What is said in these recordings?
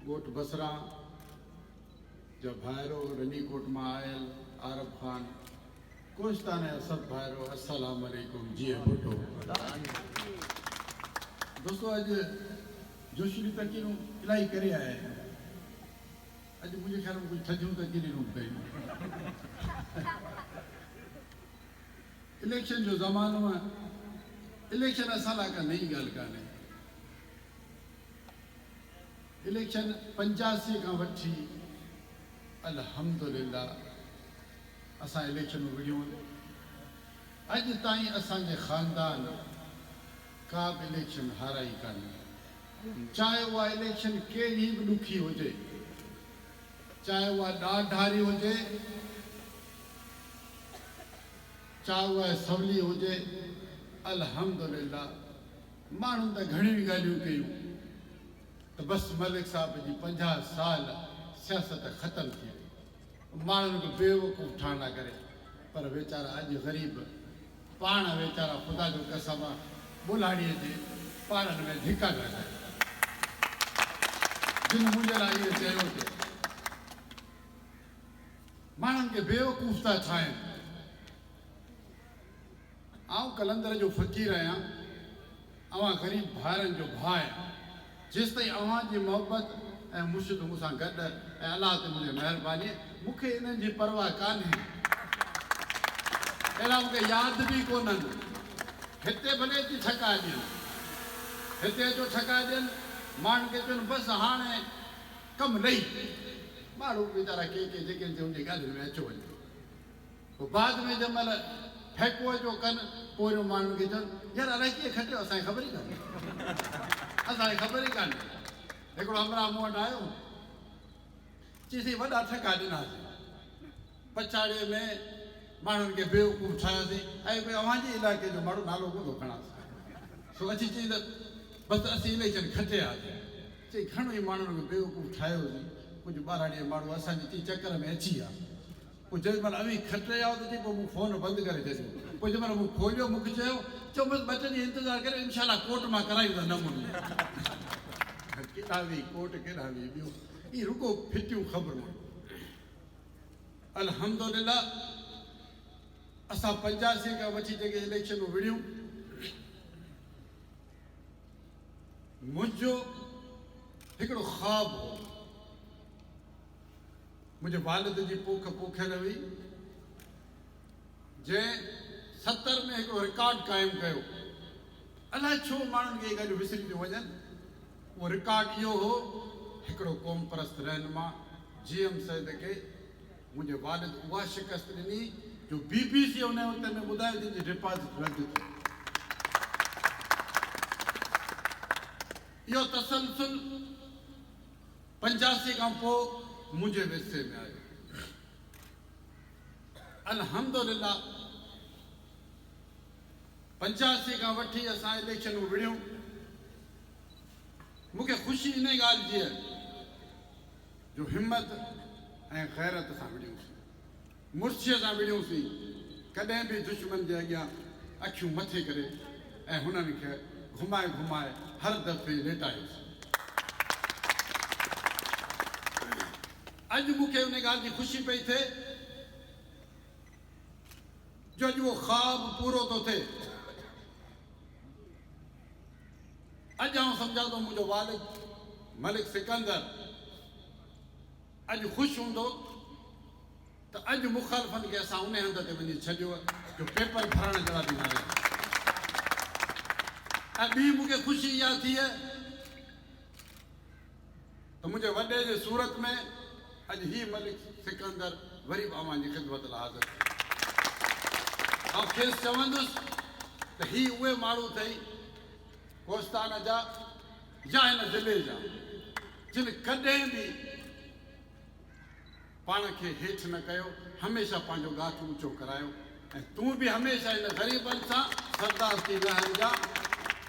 गोट बसरा जो भाइरो रनीकोट में आयल आरब खान कोस्तान असद भाइरो अस्सलाम वालेकुम जी बोटो दोस्तों अज जोशी तकीरूं इलाही करे आया है अज मुझे ख्याल में कुछ थजूं तकीरूं कई इलेक्शन जो ज़मानो है इलेक्शन असां लाइ का नई गाल कान्हे इलेक्शन 85 का वठी अल्हम्दुलिल्लाह असां इलेक्शन विड़ियूं अज ताईं असांजे ख़ानदान का भी इलेक्शन हाराई कान्हे चाहे वह इलेक्शन केड़ी भी ॾुखी हुजे चाहे वह ॾाढारी हुजे चाहे वह सवली हुजे अल्हम्दुलिल्लाह माण्हुनि त घणियूं ॻाल्हियूं कयूं तो बस मलिक साहब जी 50 साल सियासत ख़त्म थी वई माण्हुनि खे बेवकूफ़ ठाणा करे पर वेचारा अॼु ग़रीब पाण वेचारा ख़ुदा जो कसम बुलाड़ीअ जे पारनि में धिका लॻाए जिन मुंहिंजे लाइ इहो चयो थे माण्हुनि खे बेवकूफ़ था ठाहिनि आउं कलंदर जो फ़क़ीर आहियां अवां ग़रीब भाइरनि जो भाउ आहियां जेसि ताईं अवां जी मोहबत ऐं मुर्शिद मूंसां गॾु ऐं अलाह ते मुंहिंजी महिरबानी मूंखे इन्हनि जी परवाह कान्हे अहिड़ा मूंखे यादि बि कोन्हनि हिते भले अची छका ॾियनि हिते अचो छका ॾियनि माण्हुनि खे चवनि बसि हाणे कमु लही माण्हू वीचारा के जेके उनजी ॻाल्हियुनि में अचो वञो पोइ बाद में जंहिं महिल फेको जो कनि पोइ माण्हुनि खे चवनि यार अलाए कीअं खटियो असांखे ख़बर ई कान्हे असांखे ख़बर ई कान्हे हिकिड़ो हमरा मूं वटि आयो चईसीं वॾा ठका ॾिनासीं पछाड़ीअ में माण्हुनि खे बेवकूफ़ ठाहियोसीं ऐं भई अव्हांजे इलाइक़े जो माण्हू नालो कोन थो खणांसि सो अची चई त बसि असीं इलेक्शन खटियासीं चई घणो ई माण्हुनि खे बेवकूफ़ ठाहियोसीं कुझु ॿारहां माण्हू असांजे चई चकर में अची विया पोइ जेॾी महिल अवी खटे आयो त चई पोइ मूं फ़ोन बंदि करे छॾियो पोइ जंहिं महिल मूं खोलियो मूंखे चयो बसि 2 ॾींहं इंतज़ारु करे इनशाला कोर्ट मां कराईंदा नमूने केॾा वेही कोर्ट केॾा वेही ॿियो ई रुको फिटियूं ख़बरूं अल्हम्दुलिल्लाह असां 85 खां वठी जेके इलेक्शनूं विड़ियूं मुंहिंजो हिकिड़ो ख़्वाबु हो मुंहिंजे वालिद जी पोख पोखियल हुई जंहिं 70 में हिकिड़ो रिकॉर्ड क़ाइमु कयो अलाए छो माण्हुनि खे इहे ॻाल्हियूं विसरी थियूं वञनि उहो रिकॉर्ड इहो हो हिकिड़ो क़ौम परस्त रहनुमा GM सैद खे मुंहिंजे वालिद उहा शिकस्त ॾिनी जो BBC उन वक़्त में ॿुधायो जंहिंजी डिपॉज़िट रद्द थी इहो तसलसल 85 खां पोइ मुंहिंजे विरसे में आयो अल्हम्दुलिल्लाह 85 खां वठी असां इलेक्शनूं विड़ियूं मूंखे ख़ुशी इन ॻाल्हि जी आहे जो हिम्मत ऐं ग़ैरत सां विड़ियूंसीं मुर्शीअ सां विड़ियूंसीं कॾहिं बि दुश्मन जे अॻियां अखियूं मथे करे ऐं हुननि खे घुमाए घुमाए हर दफ़े लेटायोसीं अॼु मूंखे उन ॻाल्हि जी ख़ुशी पई थिए जो अॼु उहो ख़्वाबु पूरो थो थिए अॼु आउं सम्झां थो मुंहिंजो वालिद मलिक सिकंदर अॼु ख़ुशि हूंदो त अॼु मुख़ालिफ़नि खे असां उन हंध ते वञी छॾियो जो पेपर भरण जहिड़ा बि न रहिया ऐं ॿी मूंखे ख़ुशी इहा थी आहे त मुंहिंजे वॾे जे सूरत में अॼु ही मलिक सिकंदर वरी बि अव्हांजी ख़िदमत लाइ हाज़िर आउं खेसि चवंदुसि त ही उहे माण्हू अथई कोस्तान जा या हिन ज़िले जा जिन कॾहिं बि पाण खे हेठि न कयो हमेशह पंहिंजो गाठु ऊचो करायो ऐं तूं बि हमेशह हिन ग़रीबनि सां सरदार थी रहंदा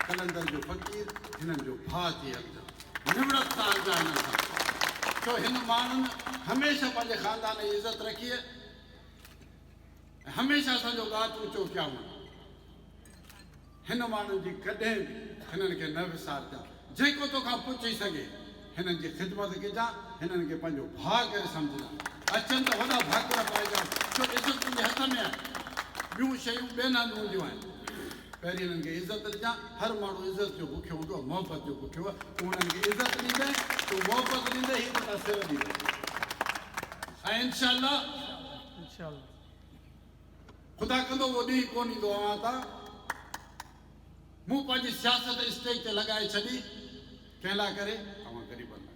कलंदर जो फ़क़ीर हिननि जो भाउ थी हलंदा निवड़त सां हलंदा हिन सां छो हिन माण्हुनि हमेशह पंहिंजे ख़ानदान जी इज़त रखी आहे हमेशह असांजो गाठु ऊचो कयूं हिन माण्हुनि जी कॾहिं बि हिननि खे न विसारजा जेको तोखां पुछी सघे हिननि जी ख़िदमत कजां हिननि खे पंहिंजो भाउ करे सम्झां अचनि त वॾा भाकुर पाइजां छो इज़त तुंहिंजे हथ में आहे ॿियूं शयूं ॿियनि हंधि हूंदियूं आहिनि पहिरीं हिननि खे इज़त ॾिजां हर माण्हू इज़त जो बुखियो हूंदो आहे मोहबत जो बुखियो आहे तूं हुननि खे इज़त ॾींदे तूं मोहबत ॾींदे हीअ तुंहिंजा सिर ॾींदे ऐं इंशाअल्लाह ख़ुदा कंदो उहो ॾींहुं कोन ईंदो अवां तां मूं पंहिंजी सियासत स्टेज ते लॻाए छॾी कंहिं लाइ करे अवां ग़रीबनि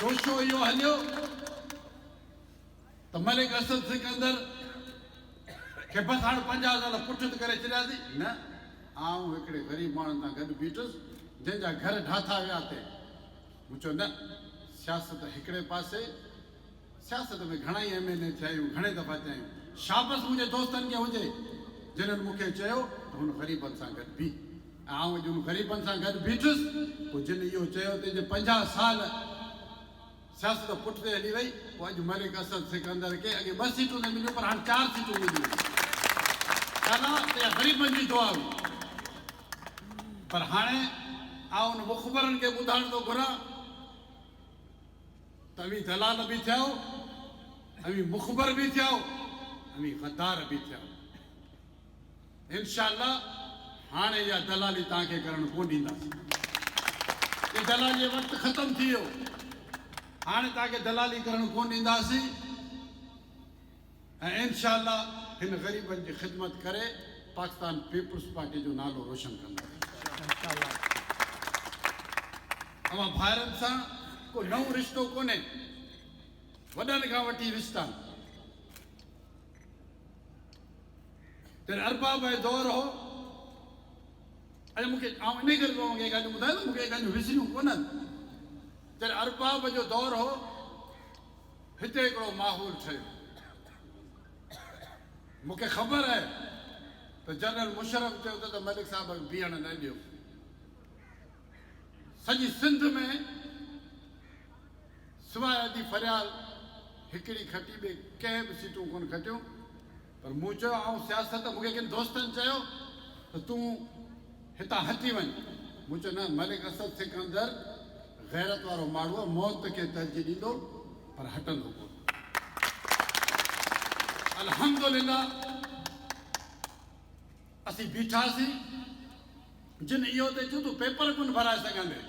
लाइ शो इहो हलियो त मलिक असद सिकंदर खे बसि हाणे 50 साल पुठित करे छॾियासीं न आउं हिकिड़े ग़रीब माण्हुनि सां गॾु बीठुसि जंहिंजा घर ठाथा विया ते मूं चयो न सियासत हिकिड़े पासे सियासत में घणा ई MLA थिया आहियूं घणे दफ़ा थिया आहियूं शाबस मुंहिंजे दोस्तनि खे हुजे जिन्हनि मूंखे चयो त हुन ग़रीबनि सां गॾु बीह आउं अॼु हुन ग़रीबनि सां गॾु बीठुसि पोइ जिन इहो चयो तंहिंजे 50 साल सियासत पुठिते हली वई पोइ अॼु मलिक असद सिकंदर खे अॻे 2 सीटूं न मिलियूं पर हाणे 4 सीटूं मिलियूं ग़रीबनि जी दुआ हुई पर हाणे आउं उन मुख़बरनि खे ॿुधाइण थो घुरां त अवी दलाल बि थिया अवी मुख़बर बि थिया अवी गद्दार बि थिया इंशाअल्लाह हाणे इहा दलाली तव्हांखे करणु कोन ॾींदासीं इहा दलाली जो वक़्तु ख़तमु थी वियो हाणे तव्हांखे दलाली करणु कोन ॾींदासीं ऐं इंशाअल्लाह हिन ग़रीबनि जी ख़िदमत करे पाकिस्तान पीपुल्स पार्टी जो नालो रोशन कंदासीं अवां भाइरनि सां को नओं रिश्तो कोन्हे वॾनि खां वठी रिश्ता जॾहिं अरबाब जो दौर हो अॼु मूंखे आउं इन करे तव्हांखे ॻाल्हियूं ॿुधायो त मूंखे ॻाल्हियूं विसरियूं कोन्हनि जॾहिं अरबाब जो दौर हो हिते हिकिड़ो माहौल ठहियो मूंखे ख़बर आहे त जनरल मुशर्रफ चयो त मलिक साहब बीहण न ॾियो सॼी सिंध में सवाइ अदी फरियाल हिकिड़ी खटी ॿिए कंहिं बि सीटूं कोन खटियूं पर मूं चयो ऐं सियासत मूंखे किन दोस्तनि चयो त तूं हितां हटी वञ मूं चयो न मलिक असद सिकंदर गैरत वारो माण्हू आहे मौत खे तरजीह ॾींदो पर हटंदो कोन अल्हम्दुलिल्लाह असीं बीठासीं जिन इहो त चयो तूं पेपर कोन भराए सघंदे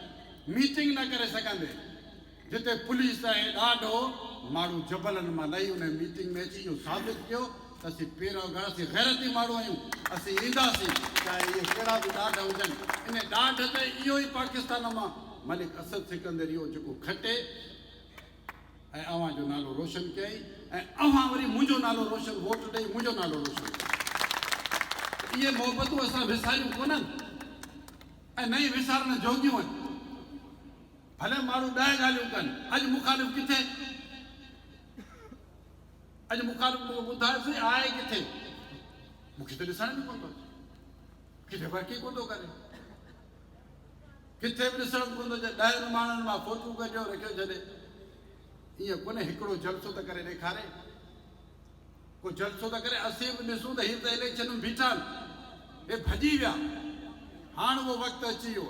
मीटिंग न करे सघंदे जिते पुलिस ऐं ॾाढो माण्हू जबलनि मां लही उन मीटिंग में अची इहो साबित कयो त असीं पहिरियों घण असीं ग़ैरती माण्हू आहियूं असीं ईंदासीं चाहे इहे कहिड़ा बि ॾाढ हुजनि इन ॾाढ ते इहो ई पाकिस्तान मां मलिक असद सिकंदर इहो जेको खटे ऐं अव्हां जो नालो रोशन कयईं ऐं अव्हां वरी मुंहिंजो नालो रोशन वोट ॾेई मुंहिंजो नालो रोशन इहे मोहबतूं असां विसारियूं कोन्हनि ऐं न ई विसारण जोगियूं आहिनि भले माण्हू 10 ॻाल्हियूं कनि अॼु मुखालिफ़ किथे अॼु मुखालिफ़ ॿुधायोसीं आहे किथे मूंखे त ॾिसण बि कोन थो अचे किथे वर्की कोन थो करे किथे बि ॾिसण कोन थो अचे 10 माण्हुनि मां फोटू कढियो रखियो छॾे ईअं कोन्हे हिकिड़ो जलसो त करे ॾेखारे को जलसो त करे असीं बि ॾिसूं त हीअ त इलेक्शन में बीठा आहिनि हे भॼी विया हाणे उहो वक़्तु अची वियो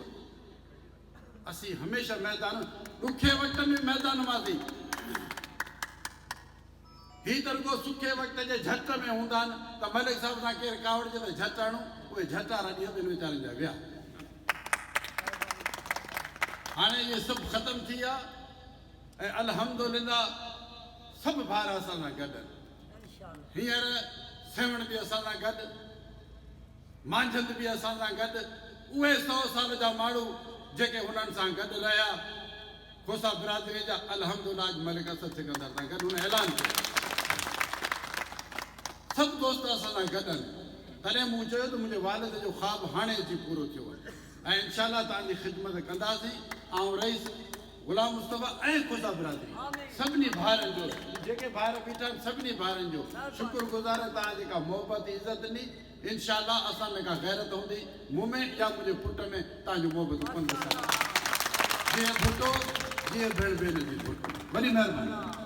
असीं हमेशह मैदान ॾुखे वक़्त में मैदान हुआसीं ही त रुगो सुखे वक़्त जे झट में हूंदा आहिनि त मलिक साहिब सां केरु कावड़जे त झट आणूं उहे झटारा ॾींहं ॿिनि वीचारनि जा विया हाणे इहे सभु ख़तमु थी विया ऐं अल्हम्दुलिल्लाह सभु भाउर असां सां गॾु हींअर सेवण बि असां सां गॾु मांझंद बि असां सां गॾु उहे 100 साल जा माण्हू जेके हुननि सां गॾु रहिया खोसा बिरादरी जा अल्हम्दुलिल्लाह मलिक असद सिकंदर सां गॾु हुन ऐलान कयो सभु दोस्त असां सां गॾु आहिनि तॾहिं मूं चयो त मुंहिंजे वालिद जो ख़्वाब हाणे अची पूरो थियो आहे ऐं इंशाअल्लाह तव्हांजी ख़िदमत कंदासीं ऐं रईस गुलाम मुस्तफ़ा ऐं खोसा बिरादरी सभिनी भाउरनि जो जेके भाउर बीठा आहिनि सभिनी भाउरनि जो शुक्रगुज़ार तव्हां जेका मोहबत इज़त ॾिनी इंशाअल्लाह असां में का गैरत हूंदी मूं में या मुंहिंजे पुट में तव्हांजो मोहबत कोन ॾिसंदा जीअं पुटो जीअं भेण भेण जी पुटु वॾी महिरबानी